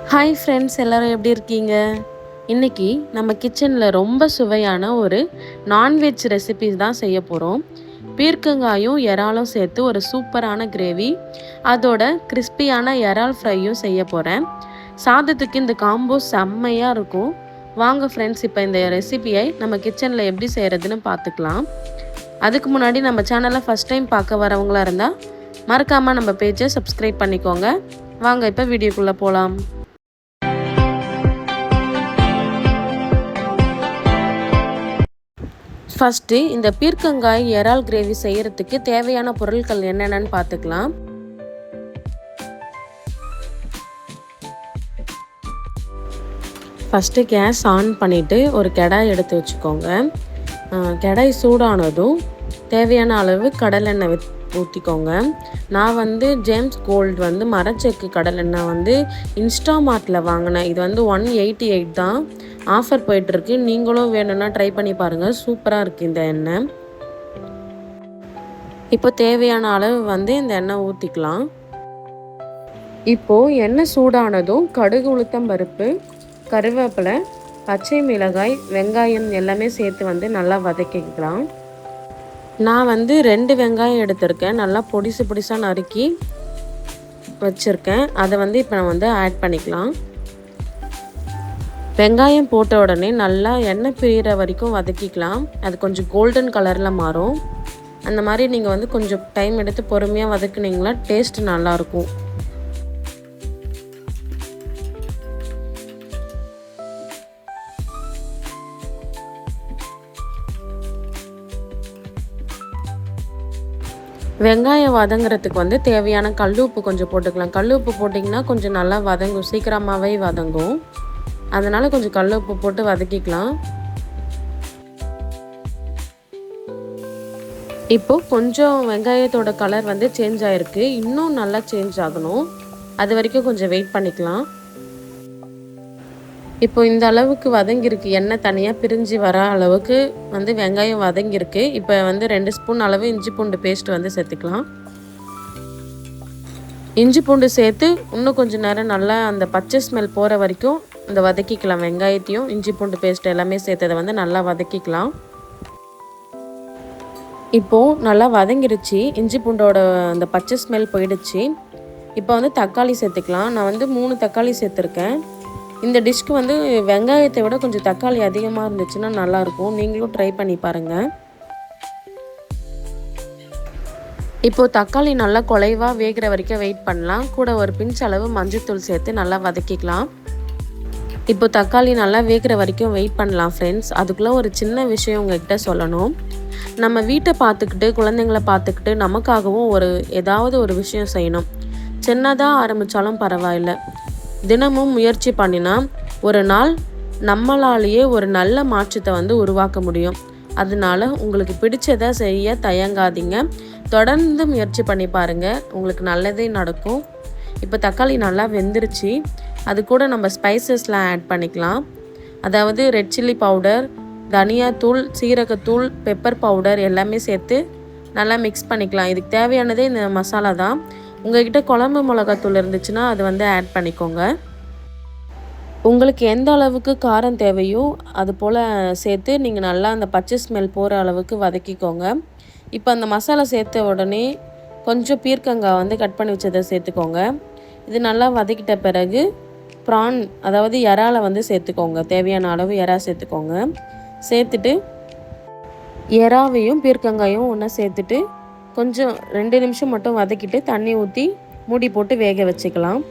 Hi friends, எல்லோரும் எப்படி இருக்கீங்க? இன்றைக்கி நம்ம கிச்சனில் ரொம்ப சுவையான ஒரு நான்வெஜ் ரெசிபிஸ் தான் செய்ய போகிறோம். பீர்க்கங்காயும் இறாலும் சேர்த்து ஒரு சூப்பரான கிரேவி, அதோட கிறிஸ்பியான இறால் ஃப்ரையும் செய்ய போகிறேன். சாதத்துக்கு இந்த காம்போ செம்மையாக இருக்கும். வாங்க ஃப்ரெண்ட்ஸ், இப்போ இந்த ரெசிபியை நம்ம கிச்சனில் எப்படி செய்கிறதுன்னு பார்த்துக்கலாம். அதுக்கு முன்னாடி நம்ம சேனலை ஃபஸ்ட் டைம் பார்க்க வரவங்களாக இருந்தால் மறக்காமல் நம்ம பேஜை சப்ஸ்கிரைப் பண்ணிக்கோங்க. வாங்க இப்போ வீடியோக்குள்ளே போகலாம். ஃபஸ்ட்டு இந்த பீர்க்கங்காய் இறால் கிரேவி செய்கிறதுக்கு தேவையான பொருட்கள் என்னென்னு பார்த்துக்கலாம். ஃபஸ்ட்டு கேஸ் ஆன் பண்ணிவிட்டு ஒரு கடாய் எடுத்து வச்சுக்கோங்க. கடாய் சூடானதும் தேவையான அளவு கடலெண்ணெய் ஊற்றிக்கோங்க. நான் ஜேம்ஸ் கோல்டு மரச்செக்கு கடலெண்ணெய் இன்ஸ்டாமார்ட்டில் வாங்கினேன். இது 188 தான், ஆஃபர் போயிட்டுருக்கு. நீங்களும் வேணும்னா ட்ரை பண்ணி பாருங்கள், சூப்பராக இருக்குது இந்த எண்ணெய். இப்போ தேவையான அளவு இந்த எண்ணெய் ஊற்றிக்கலாம். இப்போது எண்ணெய் சூடானதும் கடுகு, உளுத்தம் பருப்பு, கருவேப்பிலை, பச்சை மிளகாய், வெங்காயம் எல்லாமே சேர்த்து நல்லா வதக்கிக்கலாம். நான் 2 வெங்காயம் எடுத்திருக்கேன், நல்லா பொடிசாக நறுக்கி வச்சுருக்கேன். அதை இப்போ நான் ஆட் பண்ணிக்கலாம். வெங்காயம் போட்ட உடனே நல்லா எண்ணெய் பிரிகிற வரைக்கும் வதக்கிக்கலாம். அது கொஞ்சம் கோல்டன் கலரில் மாறும். அந்த மாதிரி நீங்கள் கொஞ்சம் டைம் எடுத்து பொறுமையாக வதக்குனீங்களா டேஸ்ட் நல்லாயிருக்கும். வெங்காயம் வதங்குறதுக்கு தேவையான கல் உப்பு கொஞ்சம் போட்டுக்கலாம். கல் உப்பு போட்டிங்கன்னா கொஞ்சம் நல்லா வதங்கும், சீக்கிரமாகவே வதங்கும். அதனால் கொஞ்சம் கல் உப்பு போட்டு வதக்கிக்கலாம். இப்போது கொஞ்சம் வெங்காயத்தோட கலர் சேஞ்ச் ஆகிருக்கு. இன்னும் நல்லா சேஞ்ச் ஆகணும், அது வரைக்கும் கொஞ்சம் வெயிட் பண்ணிக்கலாம். இப்போ இந்த அளவுக்கு வதங்கியிருக்கு, எண்ணெய் தனியாக பிரிஞ்சு வர அளவுக்கு வெங்காயம் வதங்கியிருக்கு. இப்போ 2 ஸ்பூன் அளவு இஞ்சி பூண்டு பேஸ்ட் சேர்த்துக்கலாம். இஞ்சி பூண்டு சேர்த்து இன்னும் கொஞ்சம் நேரம் நல்லா அந்த பச்சை ஸ்மெல் போகிற வரைக்கும் வதக்கிக்கலாம். வெங்காயத்தையும் இஞ்சி பூண்டு பேஸ்ட் எல்லாமே சேர்த்ததை நல்லா வதக்கிக்கலாம். இப்போது நல்லா வதங்கிருச்சு, இஞ்சி பூண்டோட அந்த பச்சை ஸ்மெல் போயிடுச்சு. இப்போ தக்காளி சேர்த்துக்கலாம். நான் 3 தக்காளி சேர்த்துருக்கேன். இந்த டிஷ்க்கு வெங்காயத்தை விட கொஞ்சம் தக்காளி அதிகமாக இருந்துச்சுன்னா நல்லாயிருக்கும். நீங்களும் ட்ரை பண்ணி பாருங்கள். இப்போது தக்காளி நல்லா குலைவாக வேகிற வரைக்கும் வெயிட் பண்ணலாம். கூட ஒரு பிஞ்ச் அளவு மஞ்சள்தூள் சேர்த்து நல்லா வதக்கிக்கலாம். இப்போ தக்காளி நல்லா வேகிற வரைக்கும் வெயிட் பண்ணலாம் ஃப்ரெண்ட்ஸ். அதுக்குள்ளே ஒரு சின்ன விஷயம் உங்கள்கிட்ட சொல்லணும். நம்ம வீட்டை பார்த்துக்கிட்டு, குழந்தைங்களை பார்த்துக்கிட்டு, நமக்காகவும் ஏதாவது ஒரு விஷயம் செய்யணும். சின்னதாக ஆரம்பித்தாலும் பரவாயில்லை, தினமும் முயற்சி பண்ணினா ஒரு நாள் நம்மளாலேயே ஒரு நல்ல மாற்றத்தை உருவாக்க முடியும். அதனால உங்களுக்கு பிடிச்சதை செய்ய தயங்காதீங்க, தொடர்ந்து முயற்சி பண்ணி பாருங்கள், உங்களுக்கு நல்லதே நடக்கும். இப்போ தக்காளி நல்லா வெந்துருச்சு. அது கூட நம்ம ஸ்பைசஸ்லாம் ஆட் பண்ணிக்கலாம். அதாவது ரெட் சில்லி பவுடர், தனியாத்தூள், சீரகத்தூள், பெப்பர் பவுடர் எல்லாமே சேர்த்து நல்லா மிக்ஸ் பண்ணிக்கலாம். இதுக்கு தேவையானதே இந்த மசாலா தான். உங்கள்கிட்ட குழம்பு மிளகாத்தூள் இருந்துச்சுன்னா அது ஆட் பண்ணிக்கோங்க. உங்களுக்கு எந்த அளவுக்கு காரம் தேவையோ அது போல் சேர்த்து நீங்கள் நல்லா அந்த பச்சை ஸ்மெல் போகிற அளவுக்கு வதக்கிக்கோங்க. இப்போ அந்த மசாலா சேர்த்த உடனே கொஞ்சம் பீர்க்கங்காய் கட் பண்ணி வச்சதை சேர்த்துக்கோங்க. இது நல்லா வதக்கிட்ட பிறகு ப்ரான், அதாவது இறாலை சேர்த்துக்கோங்க. தேவையான அளவு இறா சேர்த்துக்கோங்க. சேர்த்துட்டு இறாவையும் பீர்க்கங்காயும் ஒன்றா சேர்த்துட்டு கொஞ்சம் 2 நிமிஷம் மட்டும் வதக்கிட்டு தண்ணி ஊற்றி மூடி போட்டு வேக வச்சுக்கலாம்.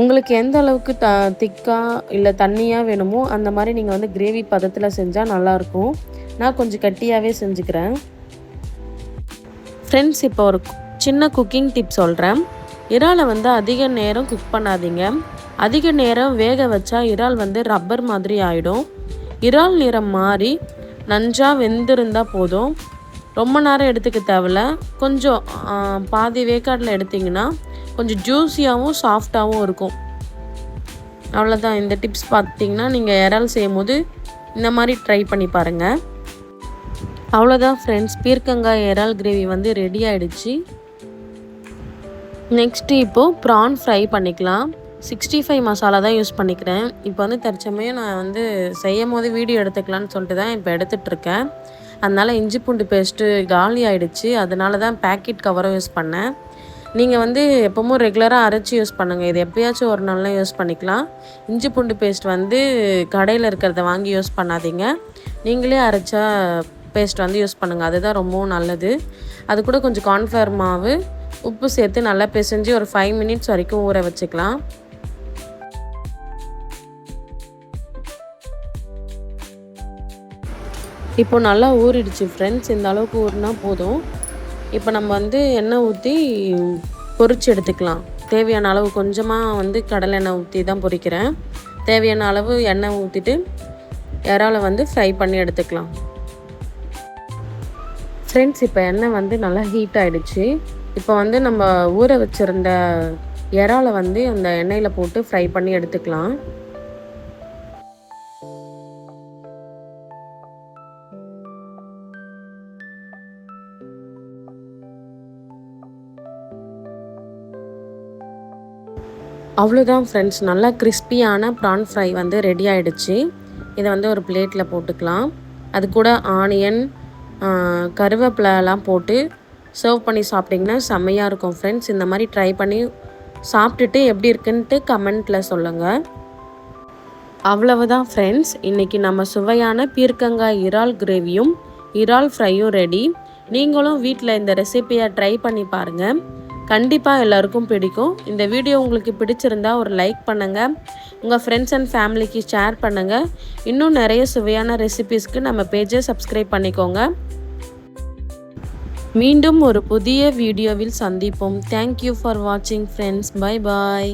உங்களுக்கு எந்த அளவுக்கு திக்காக இல்லை தண்ணியாக வேணுமோ அந்த மாதிரி நீங்கள் கிரேவி பதத்தில் செஞ்சால் நல்லாயிருக்கும். நான் கொஞ்சம் கட்டியாகவே செஞ்சுக்கிறேன். ஃப்ரெண்ட்ஸ், இப்போ ஒரு சின்ன குக்கிங் டிப் சொல்கிறேன். இறாலை அதிக நேரம் குக் பண்ணாதீங்க. அதிக நேரம் வேக வச்சா இறால் ரப்பர் மாதிரி ஆகிடும். இறால் நிறம் மாறி நன்றாக வெந்திருந்தால் போதும், ரொம்ப நேரம் எடுத்துக்க தேவையில்ல. கொஞ்சம் பாதி வேக்காட்டில் எடுத்திங்கன்னா கொஞ்சம் ஜூஸியாகவும் சாஃப்டாகவும் இருக்கும். அவ்வளோதான். இந்த டிப்ஸ் பார்த்திங்கன்னா நீங்கள் இறால் செய்யும் போது இந்த மாதிரி ட்ரை பண்ணி பாருங்கள். அவ்வளோதான் ஃப்ரெண்ட்ஸ், பீர்க்கங்காய் இறால் கிரேவி ரெடி ஆகிடுச்சு. நெக்ஸ்ட்டு இப்போது ப்ரான் ஃப்ரை பண்ணிக்கலாம். 65 மசாலா தான் யூஸ் பண்ணிக்கிறேன். இப்போ வந்து தற்சமயம் நான் வந்து செய்யும்போது வீடியோ எடுத்துக்கலான்னு சொல்லிட்டு தான் இப்போ எடுத்துகிட்ருக்கேன். அதனால் இஞ்சி பூண்டு பேஸ்ட்டு காலி ஆகிடுச்சு. அதனால தான் பேக்கெட் கவரும் யூஸ் பண்ணேன். நீங்கள் வந்து எப்போவும் ரெகுலராக அரைச்சி யூஸ் பண்ணுங்கள். இது எப்போயாச்சும் ஒரு நாள்லாம் யூஸ் பண்ணிக்கலாம். இஞ்சி பூண்டு பேஸ்ட் வந்து கடையில் இருக்கிறத வாங்கி யூஸ் பண்ணாதீங்க. நீங்களே அரைச்சா பேஸ்ட் வந்து யூஸ் பண்ணுங்கள். அதுதான் ரொம்பவும் நல்லது. அது கூட கொஞ்சம் கார்ன்ஃப்ளவர் மாவு, உப்பு சேர்த்து நல்லா பிசைஞ்சு ஒரு 5 மினிட்ஸ் வரைக்கும் ஊற வச்சுக்கலாம். இப்போ நல்லா ஊறிடுச்சு ஃப்ரெண்ட்ஸ். இந்த அளவுக்கு ஊறினா போதும். இப்போ நம்ம வந்து எண்ணெய் ஊற்றி பொரிச்சு எடுத்துக்கலாம். தேவையான அளவு கொஞ்சமாக வந்து கடலை எண்ணெய் ஊற்றி தான் பொரிக்கிறேன். தேவையான அளவு எண்ணெய் ஊற்றிட்டு இறாலை வந்து ஃப்ரை பண்ணி எடுத்துக்கலாம். ஃப்ரெண்ட்ஸ், இப்போ எண்ணெய் வந்து நல்லா ஹீட் ஆகிடுச்சு. இப்போ வந்து நம்ம ஊற வச்சுருந்த இறாலை வந்து அந்த எண்ணெயில் போட்டு ஃப்ரை பண்ணி எடுத்துக்கலாம். அவ்வளோதான் ஃப்ரெண்ட்ஸ், நல்லா கிறிஸ்பியான ப்ரான் ஃப்ரை வந்து ரெடி ஆகிடுச்சு. இதை வந்து ஒரு பிளேட்டில் போட்டுக்கலாம். அது கூட ஆனியன், கருவேப்பிலலாம் போட்டு சர்வ் பண்ணி சாப்பிட்டிங்கன்னா செம்மையாக இருக்கும் ஃப்ரெண்ட்ஸ். இந்த மாதிரி ட்ரை பண்ணி சாப்பிட்டுட்டு எப்படி இருக்குன்ட்டு கமெண்ட்டில் சொல்லுங்கள். அவ்வளவுதான் ஃப்ரெண்ட்ஸ், இன்றைக்கி நம்ம சுவையான பீர்க்கங்காய் இறால் கிரேவியும் இறால் ஃப்ரையும் ரெடி. நீங்களும் வீட்டில் இந்த ரெசிபியை ட்ரை பண்ணி பாருங்கள். கண்டிப்பாக எல்லாருக்கும் பிடிக்கும். இந்த வீடியோ உங்களுக்கு பிடிச்சிருந்தா ஒரு லைக் பண்ணுங்கள். உங்கள் ஃப்ரெண்ட்ஸ் அண்ட் ஃபேமிலிக்கு ஷேர் பண்ணுங்கள். இன்னும் நிறைய சுவையான ரெசிபீஸ்க்கு நம்ம பேஜை சப்ஸ்கிரைப் பண்ணிக்கோங்க. மீண்டும் ஒரு புதிய வீடியோவில் சந்திப்போம். தேங்க்யூ ஃபார் வாட்சிங் ஃப்ரெண்ட்ஸ். Bye bye.